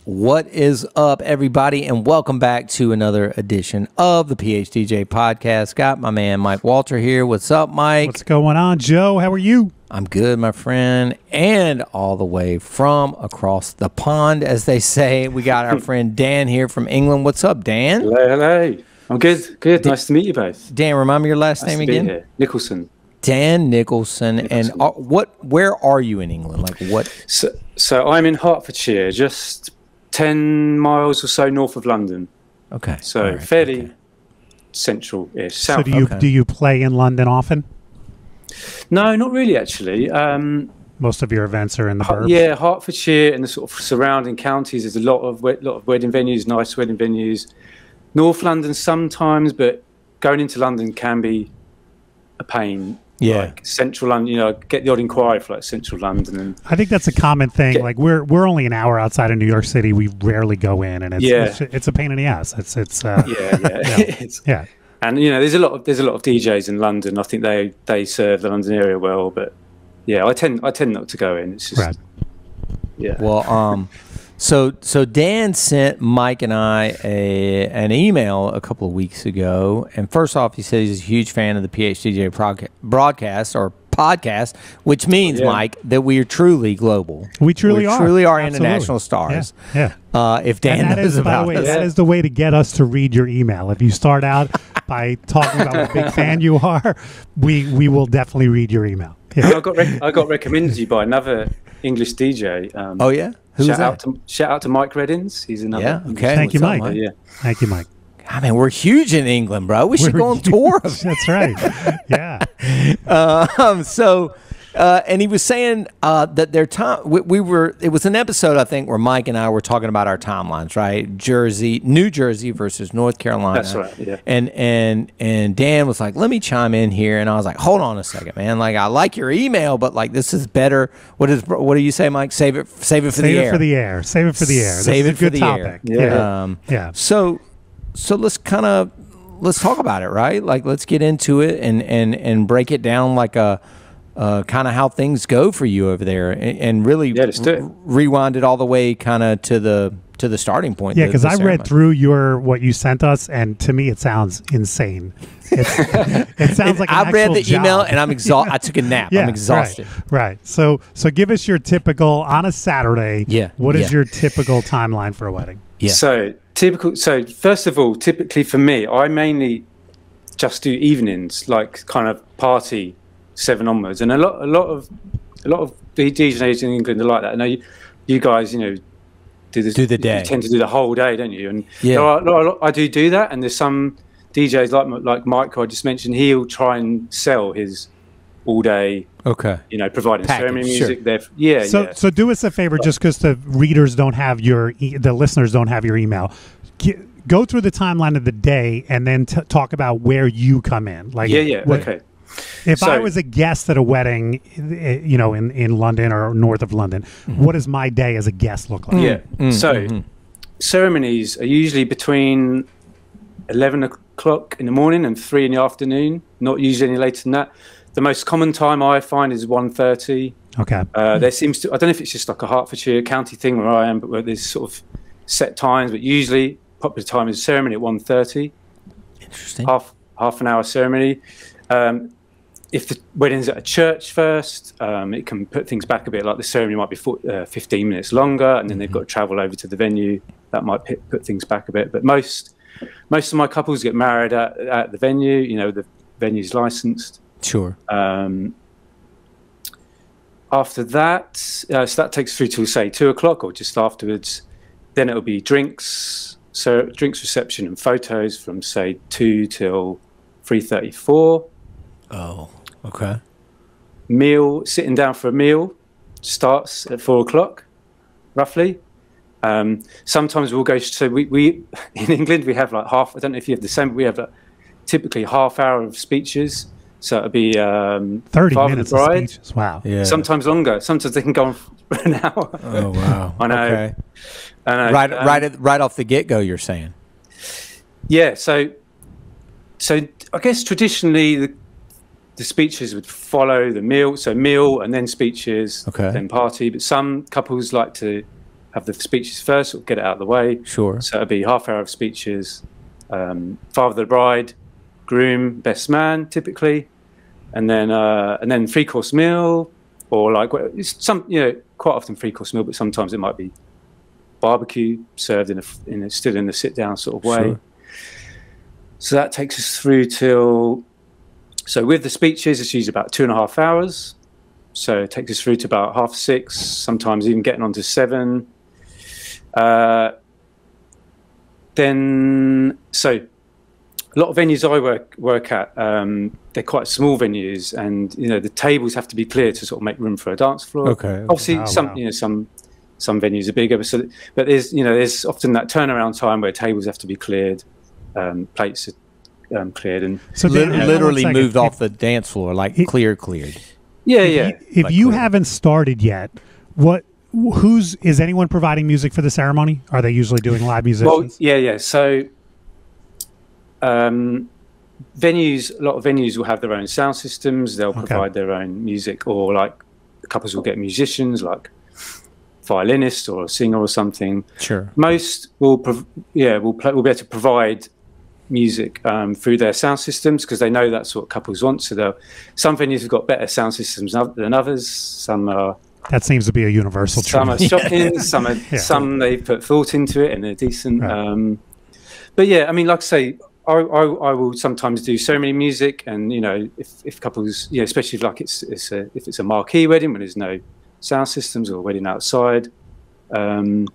What is up, everybody, and welcome back to another edition of the PHDJ Podcast. Got my man Mike Walter here. What's up, Mike? What's going on, Joe? How are you? I'm good, my friend. And all the way from across the pond, as they say, we got our friend Dan here from England. What's up, Dan? Hello. I'm good. Good. Nice to meet you both. Dan, remind me your last Nice name to be again? here. Nicholson. Dan Nicholson. And where are you in England? Like what? So I'm in Hertfordshire, just 10 miles or so north of London. Okay. So right, fairly central-ish. So do you play in London often? No, not really, actually. Most of your events are in the burbs? Yeah, Hertfordshire and the sort of surrounding counties. There's a lot of wedding venues, nice wedding venues. North London sometimes, but going into London can be a pain. Yeah. Like central London, you know, get the odd inquiry for like central London. And I think that's a common thing. Like we're only an hour outside of New York City. We rarely go in, and it's a pain in the ass. Yeah. And you know, there's a lot of DJs in London. I think they serve the London area well, but yeah, I tend not to go in. It's just right. Yeah. Well, so Dan sent Mike and I an email a couple of weeks ago, and first off, he said he's a huge fan of the PHDJ broadcast or podcast, which means, Mike, that we are truly global. We truly are. Absolutely. International stars. Yeah. If Dan knows about it. That is the way to get us to read your email. If you start out by talking about what a big fan you are, we will definitely read your email. Yeah. I got recommended you by another English DJ. Oh yeah. Who's that? Shout out to Mike Reddins. He's another. Yeah. Okay. Thank you, Mike. Mike? Yeah. Thank you, Mike. I mean, we're huge in England, bro. We should go on tour. That's right. Yeah. And he was saying that their time, it was an episode, I think, where Mike and I were talking about our timelines, right? New Jersey versus North Carolina. That's right, yeah. And Dan was like, let me chime in here. And I was like, hold on a second, man. Like, I like your email, but like, this is better. What do you say, Mike? Save it for the air. Save it for the air. Save it for the air. Save it for the topic. air. Yeah. So let's talk about it, right? Like, let's get into it and break it down like a kind of how things go for you over there, and really rewind it all the way kind of to the starting point. Yeah, because I read through what you sent us, and to me it sounds insane. It sounds like I read the email job. And I'm exhausted. I took a nap. Yeah, I'm exhausted. Right. So give us your typical on a Saturday. Yeah. What is your typical timeline for a wedding? Yeah. So first of all, typically for me, I mainly just do evenings, like kind of party 7 onwards, and a lot of the DJs in England are like that. I know you guys, you know, do the day. You tend to do the whole day, don't you? And I do that. And there's some DJs like Mike, who I just mentioned. He'll try and sell his all day. Okay. You know, providing ceremony music. Sure. So do us a favor, just because the readers don't have the listeners don't have your email. Go through the timeline of the day and then talk about where you come in. Like okay. If I was a guest at a wedding, you know, in London or north of London, what does my day as a guest look like? Ceremonies are usually between 11 o'clock in the morning and 3 in the afternoon, not usually any later than that. The most common time I find is 1:30. Okay. There seems to, I don't know if it's just like a Hertfordshire county thing where I am, but where there's sort of set times, but usually popular time is ceremony at 1:30. Interesting. Half an hour ceremony. If the wedding's at a church first, it can put things back a bit. Like the ceremony might be 15 minutes longer, and then they've got to travel over to the venue. That might put things back a bit. But most of my couples get married at the venue. You know, the venue's licensed. Sure. After that, so that takes through till say 2 o'clock or just afterwards. Then it'll be drinks, reception, and photos from say 2 till 3:34. Oh, okay. Sitting down for a meal starts at 4 o'clock, roughly. Sometimes we'll go. So we in England we have like half. I don't know if you have the same, but we have typically half hour of speeches. So it'll be 30 minutes of speeches. Wow. Yeah. Sometimes longer. Sometimes they can go on for an hour. Oh wow. I know. Okay. I know. Right off the get go, you're saying. Yeah. So I guess traditionally the speeches would follow the meal. So meal and then speeches, then party. But some couples like to have the speeches first, sort of get it out of the way. Sure. So it'll be half hour of speeches. Father of the bride, groom, best man, typically, and then 3-course meal, or like some, quite often 3-course meal, but sometimes it might be barbecue served still in the sit down sort of way. Sure. So that takes us through so with the speeches, it's usually about 2.5 hours. So it takes us through to about 6:30, sometimes even getting on to 7. So a lot of venues I work at, they're quite small venues, and the tables have to be cleared to sort of make room for a dance floor. Okay. Obviously, some venues are bigger, but there's often that turnaround time where tables have to be cleared, plates are cleared, and so literally moved off the dance floor, like cleared. Yeah. If you haven't started yet, is anyone providing music for the ceremony? Are they usually doing live musicians? Well, yeah. So a lot of venues will have their own sound systems. They'll provide their own music, or like the couples will get musicians, like violinist or a singer or something. Sure. Most will be able to provide music through their sound systems, because they know that's what couples want. So some venues have got better sound systems than others. Some are. That seems to be a universal truth. Some are shocking. Some they put thought into it and they're decent. Right. But yeah, I mean, like I say, I will sometimes do ceremony music, and if couples, especially if it's a marquee wedding when there's no sound systems, or a wedding outside. But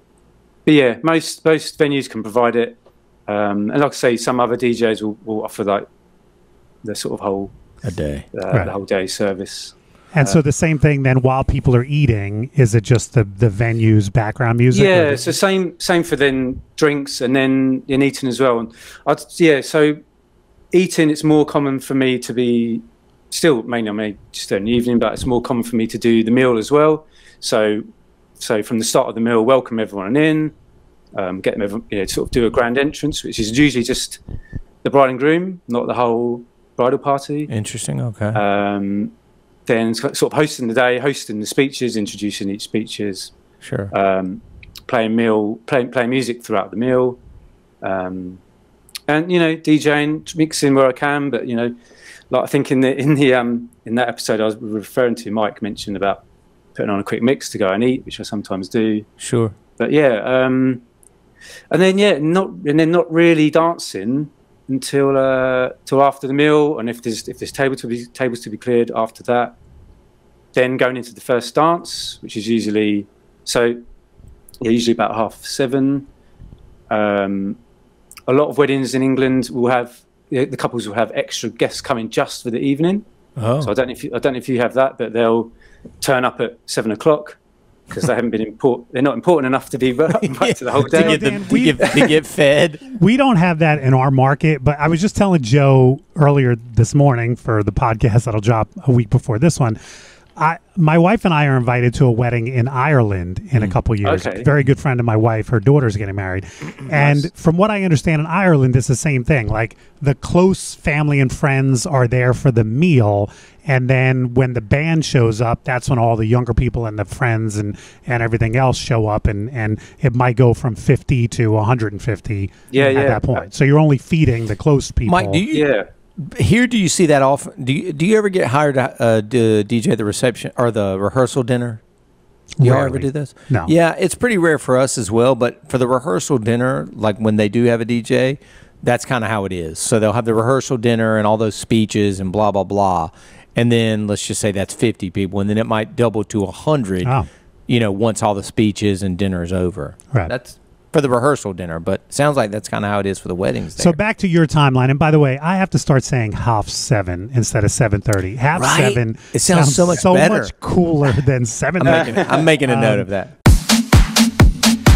yeah, most venues can provide it. And like I say, some other DJs will offer like the sort of whole day, the whole day service. And so the same thing then while people are eating, is it just the venue's background music? Yeah, so same for then drinks, and then in eating as well. And so eating, it's more common for me to be still mainly just in the evening, but it's more common for me to do the meal as well. So from the start of the meal, welcome everyone in, get them sort of do a grand entrance, which is usually just the bride and groom, not the whole bridal party. Interesting. Okay. Then sort of hosting the day, hosting the speeches, introducing each speeches. Sure. Playing music throughout the meal, and DJing, mixing where I can. But like I think in that episode I was referring to, Mike mentioned about putting on a quick mix to go and eat, which I sometimes do. Sure. But yeah, and then not really dancing until after the meal, and if there's tables to be cleared after that, then going into the first dance, which is usually about 7:30. A lot of weddings in England will have the couples will have extra guests coming just for the evening. Oh. So I don't know if you have that, but they'll turn up at 7 o'clock. Because they haven't been they're not important enough to be invited to the whole day. To get fed. We don't have that in our market, but I was just telling Joe earlier this morning for the podcast that'll drop a week before this one. My wife and I are invited to a wedding in Ireland in a couple years. Okay. Very good friend of my wife, her daughter's getting married. And from what I understand, in Ireland, it's the same thing. Like the close family and friends are there for the meal. And then when the band shows up, that's when all the younger people and the friends and everything else show up. And it might go from 50 to 150 at that point. So you're only feeding the close people. Mike, do you see that often? Do you ever get hired to DJ the reception or the rehearsal dinner? Do y'all ever do this? No. Yeah, it's pretty rare for us as well. But for the rehearsal dinner, like when they do have a DJ, that's kind of how it is. So they'll have the rehearsal dinner and all those speeches and blah, blah, blah. And then let's just say that's 50 people. And then it might double to 100, once all the speeches and dinner is over. Right. That's for the rehearsal dinner, but sounds like that's kind of how it is for the weddings there. So back to your timeline, and by the way, I have to start saying 7:30 instead of 7:30. 7:30. It sounds so much better. Much cooler than 7:30. I'm making a note of that.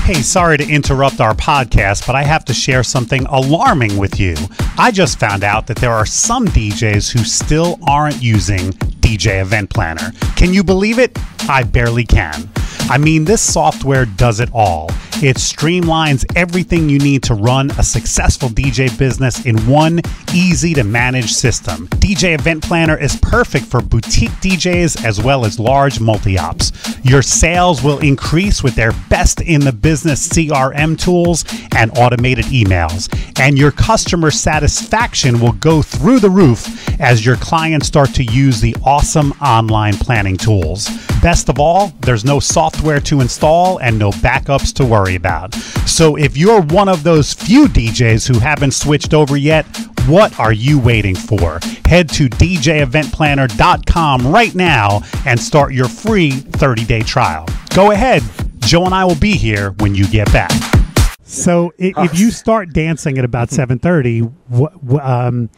Hey, sorry to interrupt our podcast, but I have to share something alarming with you. I just found out that there are some DJs who still aren't using DJ Event Planner. Can you believe it? I barely can. I mean, this software does it all. It streamlines everything you need to run a successful DJ business in one easy-to-manage system. DJ Event Planner is perfect for boutique DJs as well as large multi-ops. Your sales will increase with their best-in-the-business CRM tools and automated emails. And your customer satisfaction will go through the roof as your clients start to use the awesome online planning tools. Best of all, there's no software to install and no backups to worry about. So if you're one of those few DJs who haven't switched over yet, what are you waiting for? Head to DJEventPlanner.com right now and start your free 30-day trial. Go ahead. Joe and I will be here when you get back. So if you start dancing at about 7:30,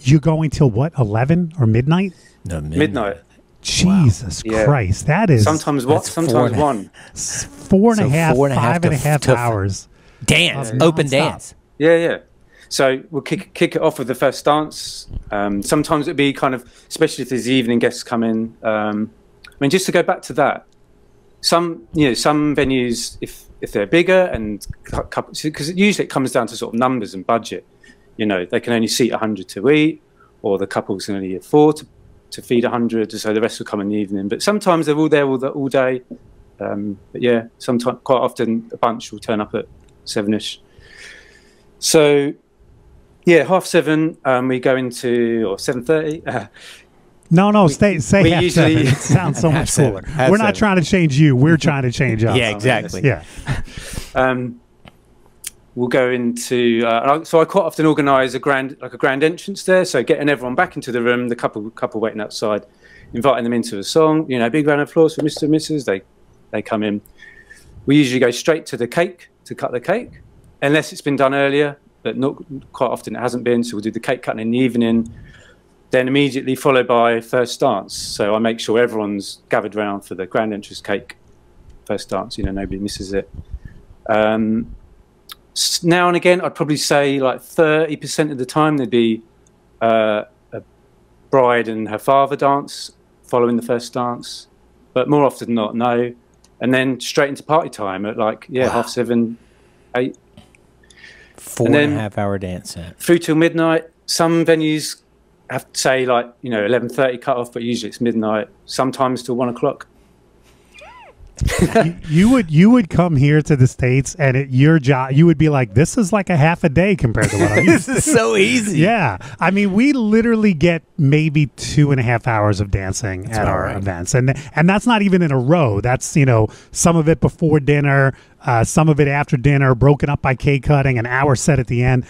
you're going till what, 11 or midnight? No, midnight. Jesus Christ, that is sometimes what? Sometimes 1. 4.5 hours. Dance, open dance. Yeah. So we'll kick it off with the first dance. Sometimes it'd be kind of, especially if there's evening guests come in. I mean, just to go back to that, some venues, if they're bigger and because usually it comes down to sort of numbers and budget. They can only seat 100 to eat, or the couples can only afford to feed 100, so the rest will come in the evening. But sometimes they're all there all day. But yeah, sometimes, quite often, a bunch will turn up at 7ish. So yeah, 7:30 we go into, or 7:30. No, say half usually 7. It sounds so much cooler. We're not trying to change you. We're trying to change us. Yeah, exactly. Yeah. We'll go into, so I quite often organise a grand entrance there. So getting everyone back into the room, the couple waiting outside, inviting them into a song. Big round of applause for Mr. and Mrs. They come in. We usually go straight to the cake to cut the cake, unless it's been done earlier, but not quite often it hasn't been. So we'll do the cake cutting in the evening, then immediately followed by first dance. So I make sure everyone's gathered around for the grand entrance cake first dance. Nobody misses it. Now and again, I'd probably say like 30% of the time there'd be a bride and her father dance following the first dance, but more often than not, no. And then straight into party time at 7:30, 8. 4.5 hour dance set. Through till midnight. Some venues have to say 11:30 cut off, but usually it's midnight, sometimes till 1 o'clock. you would come here to the States, and at your job you would be like, this is like a half a day compared to what I'm used to. This is so easy. Yeah, I mean, we literally get maybe 2.5 hours of dancing at our events, and that's not even in a row. That's some of it before dinner, some of it after dinner, broken up by cake cutting, an hour set at the end.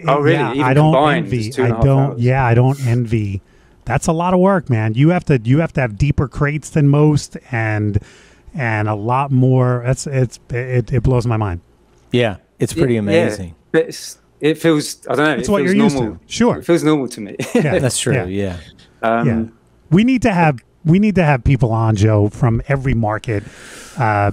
Oh really? Yeah, even I don't combined, envy. hours. Yeah, I don't envy. That's a lot of work, man. You have to have deeper crates than most, and a lot more. It blows my mind. Yeah, it's pretty amazing. Yeah, it feels, I don't know. It's what you're used to. Sure, it feels normal to me. Yeah, that's true. Yeah. We need to have people on, Joe, from every market,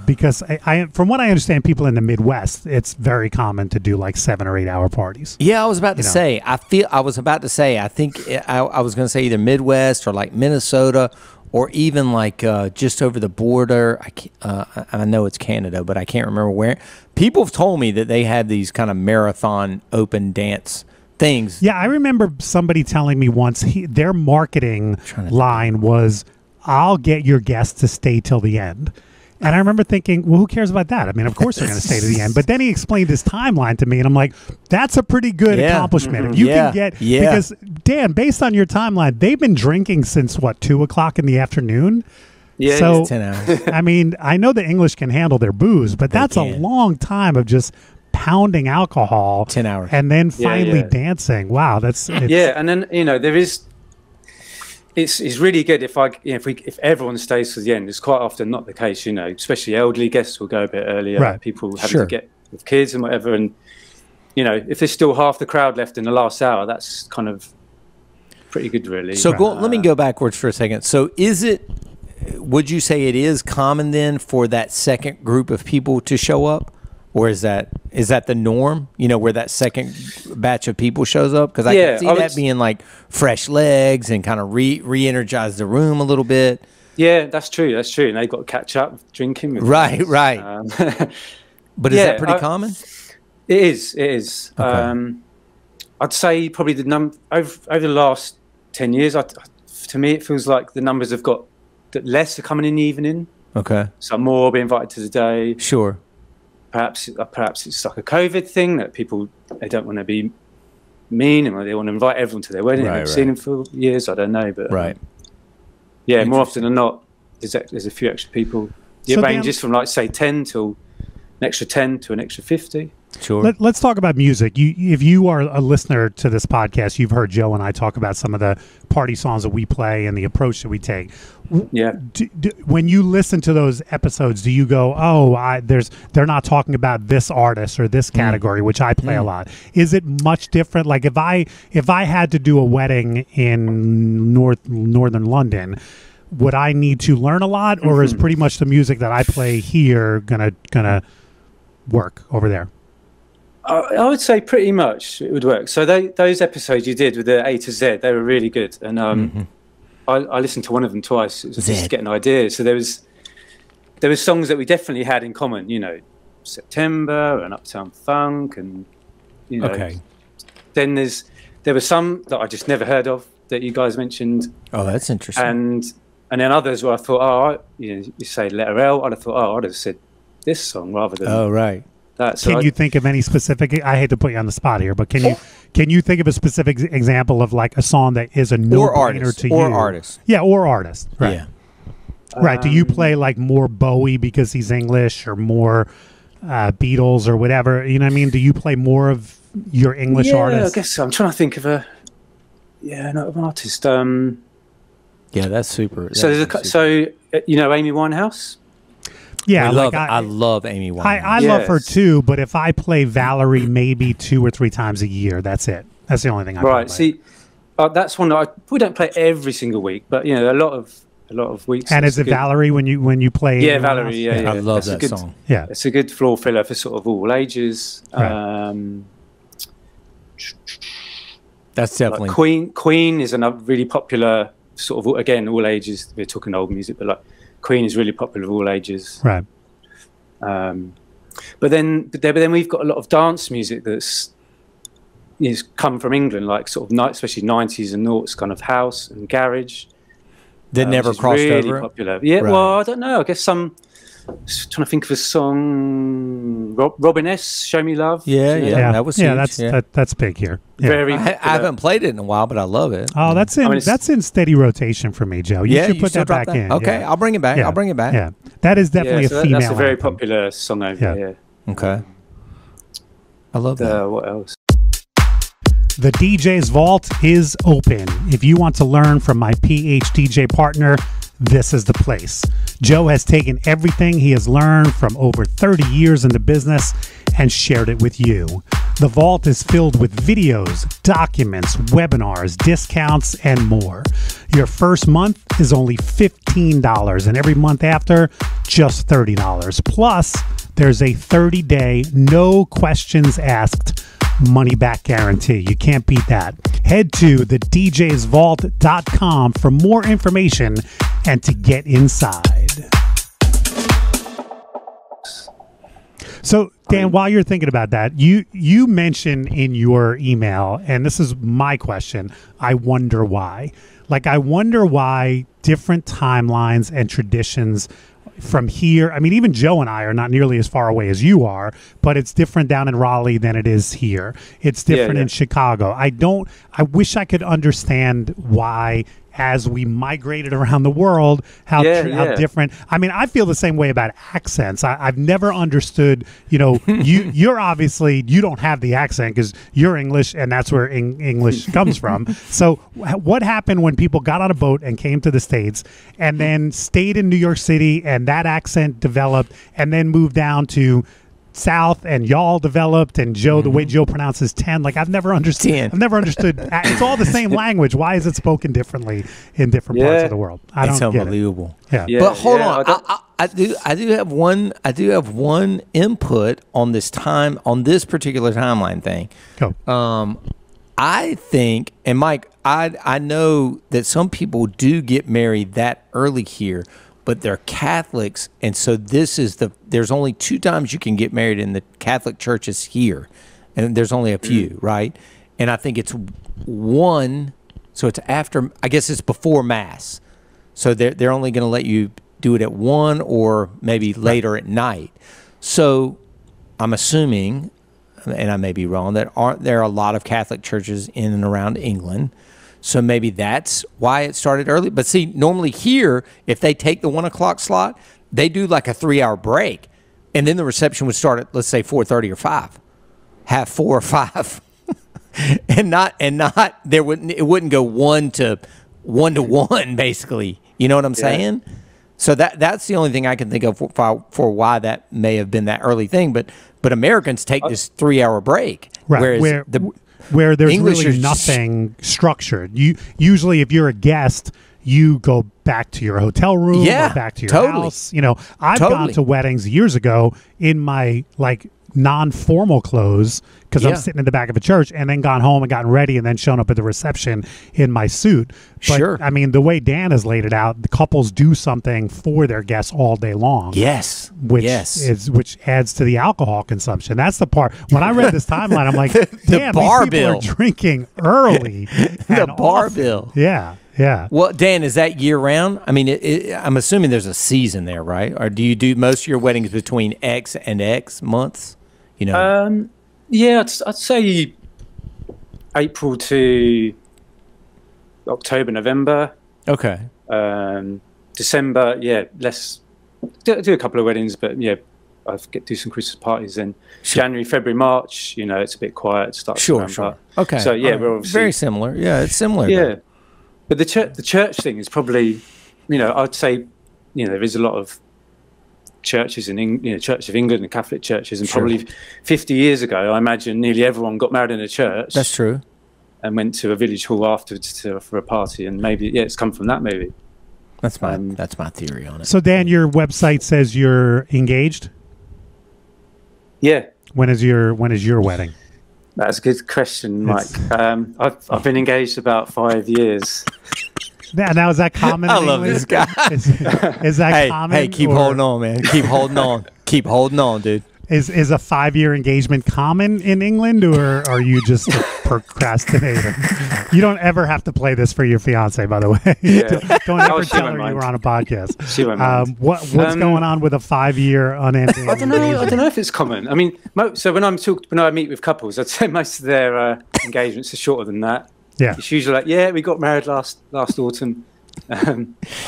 because I from what I understand, people in the Midwest, it's very common to do like 7 or 8 hour parties. Yeah, I was about to say. I think I was going to say either Midwest or like Minnesota, or even like just over the border. I know it's Canada, but I can't remember where. People have told me that they have these kind of marathon open dance things. Yeah, I remember somebody telling me once their marketing line was, I'll get your guests to stay till the end. And I remember thinking, well, who cares about that? I mean, of course they're going to stay to the end. But then he explained his timeline to me, and I'm like, that's a pretty good accomplishment. If you can get, because Dan, based on your timeline, they've been drinking since what, 2 o'clock in the afternoon? Yeah, so 10 hours. I mean, I know the English can handle their booze, but that's a long time of just pounding alcohol. 10 hours. And then finally dancing. Wow, that's and then there is. It's really good if everyone stays to the end. It's quite often not the case, especially elderly guests will go a bit earlier. Right. People having to get with kids and whatever, and if there's still half the crowd left in the last hour, that's kind of pretty good, really. So let me go backwards for a second. So would you say it is common then for that second group of people to show up? Or is that the norm, where that second batch of people shows up? Because I can see that being like fresh legs and kind of re-energize the room a little bit. Yeah, that's true. That's true. And they've got to catch up drinking. With right. But is that pretty common? It is. It is. Okay. I'd say probably over the last 10 years, to me, it feels like the numbers have got less are coming in the evening. Okay. So more will be invited to the day. Sure. Perhaps it's like a COVID thing that they don't want to be mean and they want to invite everyone to their wedding. I've seen them for years. I don't know, but yeah, more often than not, there's a few extra people. It ranges from like say 10 till an extra 10 to an extra 50. Sure. Let's talk about music. If you are a listener to this podcast, you've heard Joe and I talk about some of the party songs that we play and the approach that we take. Yeah. When you listen to those episodes, do you go, "Oh, they're not talking about this artist or this category," which I play a lot? Is it much different? Like if I had to do a wedding in northern London, would I need to learn a lot, or is pretty much the music that I play here gonna work over there? I would say pretty much it would work. So those episodes you did with the A to Z, they were really good, and I listened to one of them twice. It was just to get an idea. So there was songs that we definitely had in common. You know, September and Uptown Funk, and you know. Okay. Then there were some that I just never heard of that you guys mentioned. Oh, that's interesting. And then others where I thought, you say letter L, I'd have thought, I'd have said this song rather than. Oh, right. Can you think of any specific? I hate to put you on the spot here, but can you think of a specific example of like a song that is a no-brainer to you? Or artist. Yeah, or artist. Right. Yeah. Right. Do you play like more Bowie because he's English, or more Beatles or whatever? You know what I mean? Do you play more of your English artists? I guess so. I'm trying to think of an artist. Yeah, that's super. So you know Amy Winehouse. Yeah, I love Amy Winehouse. I love her too, but if I play Valerie maybe 2 or 3 times a year, that's it. That's the only thing I play. Right. See, that's one that we don't play every single week, but you know, a lot of weeks. And is it Valerie when you play? Yeah, Valerie. Yeah, I love that song. Yeah, it's a good floor filler for sort of all ages. Right. That's definitely like Queen is another really popular sort of, again, all ages. We're talking old music, but like Queen is really popular of all ages. Right. But then we've got a lot of dance music that's come from England, like sort of especially 90s and noughts kind of house and garage. That never crossed really over. Popular. Yeah. Right. Well, I don't know. I guess trying to think of a song. Robin S. Show Me Love. Yeah. That was huge. That's big here. Yeah. Very. I haven't played it in a while, but I love it. Oh, that's in steady rotation for me, Joe. You should put that back in. Okay, yeah. I'll bring it back. Yeah. I'll bring it back. Yeah, that is definitely a female. That's a very popular song over here. Okay. I love that. What else? The DJ's Vault is open. If you want to learn from my PHDJ partner, this is the place. Joe has taken everything he has learned from over 30 years in the business and shared it with you. The Vault is filled with videos, documents, webinars, discounts, and more. Your first month is only $15, and every month after, just $30. Plus, there's a 30-day, no questions asked money-back guarantee. You can't beat that. Head to thedjsvault.com for more information and to get inside. So, Dan, while you're thinking about that, you mentioned in your email, and this is my question, I wonder why. Like, I wonder why different timelines and traditions from here, I mean, even Joe and I are not nearly as far away as you are, but it's different down in Raleigh than it is here. It's different in Chicago. I wish I could understand why, as we migrated around the world, how different. I mean, I feel the same way about accents. I've never understood, you're obviously, you don't have the accent because you're English and that's where English comes from. So what happened when people got on a boat and came to the States and then stayed in New York City and that accent developed and then moved down to South and y'all developed, and Joe, the way Joe pronounces 10, like I've never understood. It's all the same language. Why is it spoken differently in different parts of the world? It's unbelievable. Yeah. But hold on, I do have one input on this particular timeline thing. Go. I think, and Mike, I know that some people do get married that early here, but they're Catholics, and so there's only 2 times you can get married in the Catholic churches here, and there's only a few, right? And I think it's one, so it's after, I guess it's before Mass, so they're only going to let you do it at 1 or maybe later at night. So I'm assuming, and I may be wrong, that there are a lot of Catholic churches in and around England. So maybe that's why it started early. But see, normally here, if they take the 1 o'clock slot, they do like a 3-hour break. And then the reception would start at, let's say, 4:30 or 5. Have 4 or 5. and it wouldn't go 1 to 1, basically. You know what I'm saying? So that's the only thing I can think of for why that may have been that early thing. But Americans take this 3-hour break, right? Where there's English really nothing structured. Usually, if you're a guest, you go back to your hotel room or back to your house. You know, I've gone to weddings years ago in my non-formal clothes because I'm sitting in the back of a church, and then gone home and gotten ready and then shown up at the reception in my suit. But, I mean, the way Dan has laid it out, the couples do something for their guests all day long. Yes. Which adds to the alcohol consumption. That's the part. When I read this timeline, I'm like, damn, these people are drinking early. The bar bill. Yeah. Yeah. Well, Dan, is that year round? I mean, I'm assuming there's a season there, right? Or do you do most of your weddings between X and X months? You know? Yeah, I'd say April to October, November. Okay. December, less. Do a couple of weddings, but I do some Christmas parties. Then January, February, March, it's a bit quiet. Starts to ramp up. Okay. So we're obviously very similar. Yeah, it's similar. Yeah, but the church thing is probably, I'd say, there is a lot of churches in Church of England and Catholic churches, and probably 50 years ago, I imagine nearly everyone got married in a church. That's true. And went to a village hall afterwards for a party, and maybe it's come from that maybe. That's my theory on it. So Dan, your website says you're engaged? Yeah. When is your wedding? That's a good question, Mike. I've been engaged about 5 years. Now, is that common? I love this guy. Is that common? Hey, keep holding on, man. Keep holding on. Keep holding on, dude. Is a 5-year engagement common in England, or are you just a procrastinator? You don't ever have to play this for your fiance, by the way. Yeah. Don't ever tell her you were on a podcast. She won't mind. What's going on with a 5-year unending? I don't know if it's common. I mean, so when I meet with couples, I'd say most of their engagements are shorter than that. Yeah, it's usually like, we got married last autumn.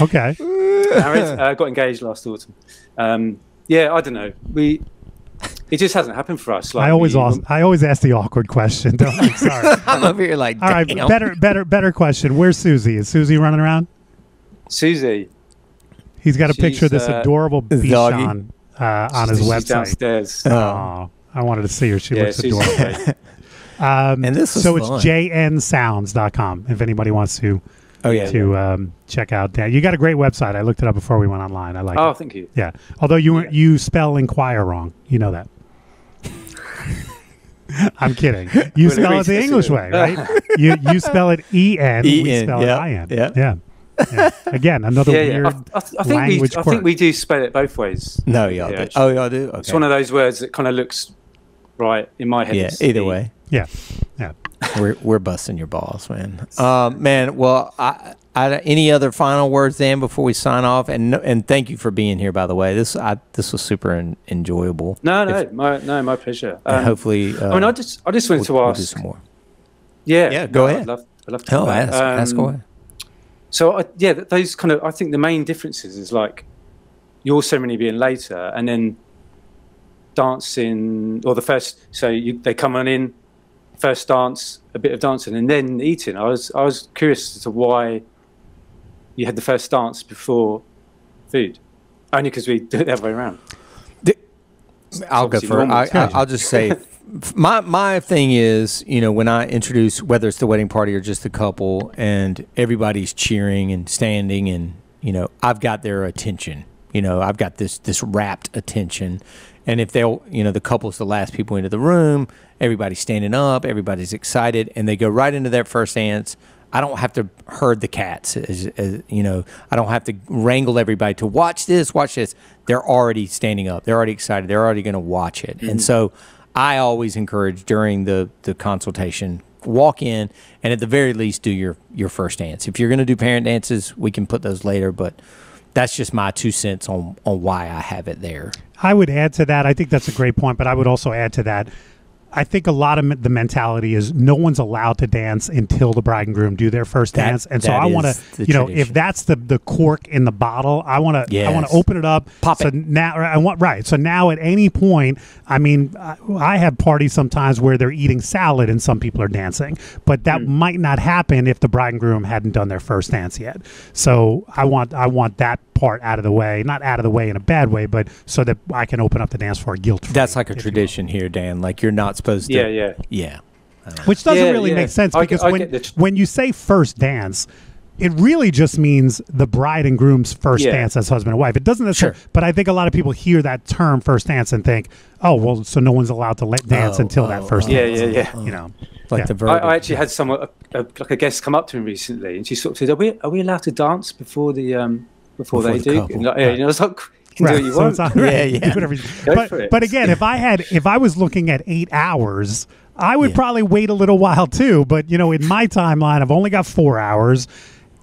Okay. Got engaged last autumn. I don't know. It just hasn't happened for us. I always ask the awkward question. I'm sorry. I'm over here like, all right, better question. Where's Susie? Is Susie running around? Susie. He's got a picture of this adorable Bichon on his website. Downstairs. Oh, I wanted to see her. She looks adorable. And this is so fun. It's jnsounds.com if anybody wants to check out that. You got a great website. I looked it up before we went online. I like it. Oh, thank you. Yeah. Although you spell inquire wrong. You know that. I'm kidding. You spell it the English way, right? You spell it E-N. We spell it I-N. Yeah. Again, another weird language quirk. I think we do spell it both ways. No, y'all do. Oh, y'all do? Okay. It's one of those words that kind of looks right in my head. Yeah, either way. Yeah. We're busting your balls, man. Man, well, I any other final words, Dan, before we sign off? And thank you for being here, by the way. This was super enjoyable. My pleasure. Hopefully, I just wanted to ask. We'll do some more. Yeah, go ahead. I'd love to. Ask away. So those kind of, I think the main differences is like your ceremony being later, and then dancing, or the first. So they come on in. First dance, a bit of dancing, and then eating. I was curious as to why you had the first dance before food. Only because we do it the other way around. I'll go first. I'll just say, my thing is, when I introduce, whether it's the wedding party or just the couple, and everybody's cheering and standing, and I've got their attention. you know, I've got this rapt attention. And if they'll, you know, the couple's the last people into the room, everybody's standing up, everybody's excited, and they go right into their first dance. I don't have to herd the cats, as you know. I don't have to wrangle everybody to watch this. They're already standing up. They're already excited. They're already going to watch it. And so I always encourage during the consultation, walk in and at the very least do your first dance. If you're going to do parent dances, we can put those later, but that's just my 2 cents on why I have it there. I would add to that. I think that's a great point, but I would also add to that. I think a lot of the mentality is no one's allowed to dance until the bride and groom do their first dance, and so I want to, you know, if that's the cork in the bottle, I want to open it up. Pop so it. Now I want So now at any point, I mean, I have parties sometimes where they're eating salad and some people are dancing, but that might not happen if the bride and groom hadn't done their first dance yet. So I want that part out of the way, not out of the way in a bad way, but so that I can open up the dance floor guilt-free. That's like a tradition here, Dan. Like you're not supposed to. Yeah. Which doesn't really make sense because when you say first dance, it really just means the bride and groom's first dance as husband and wife. It doesn't necessarily, but I think a lot of people hear that term first dance and think, oh, well, so no one's allowed to dance until that first dance. You know, like the verb. I actually had someone, like a guest, come up to me recently, and she sort of said, "Are we allowed to dance before the before they do?" And like, you know, it's like, you can do what you want. But again, if I was looking at 8 hours, I would probably wait a little while too. But you know, in my timeline, I've only got 4 hours.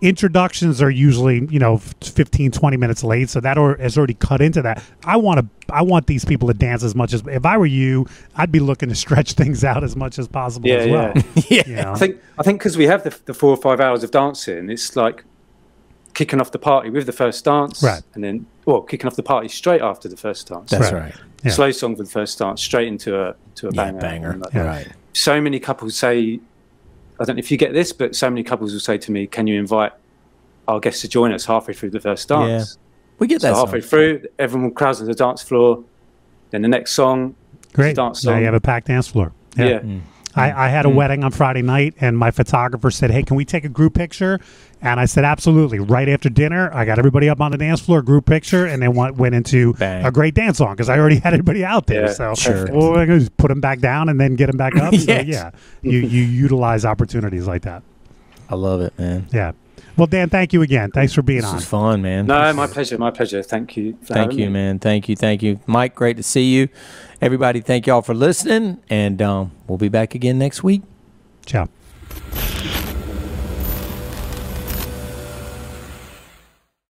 Introductions are usually, you know, 15, 20 minutes late, so that has already cut into that. I want these people to dance as much as, if I were you, I'd be looking to stretch things out as much as possible as well. Yeah. You know? I think because we have the 4 or 5 hours of dancing, it's like kicking off the party with the first dance, and then kicking off the party straight after the first dance. That's right. Yeah. Slow song for the first dance, straight into a banger. Right. So many couples say, I don't know if you get this, but so many couples will say to me, "Can you invite our guests to join us halfway through the first dance?" Yeah. We get that. So halfway through, everyone will crowd on the dance floor. Then the next song, great dance song. Now you have a packed dance floor. Yeah. I had a wedding on Friday night, and my photographer said, "Hey, can we take a group picture?" And I said, "Absolutely." Right after dinner, I got everybody up on the dance floor, group picture, and then went into a great dance song because I already had everybody out there. So we're going to just put them back down and then get them back up. So, you utilize opportunities like that. I love it, man. Yeah. Well, Dan, thank you again. Thanks for being on. This was fun, man. No, my pleasure. My pleasure. Thank you. Thank you, man. Thank you. Mike, great to see you. Everybody, thank y'all for listening, and we'll be back again next week. Ciao.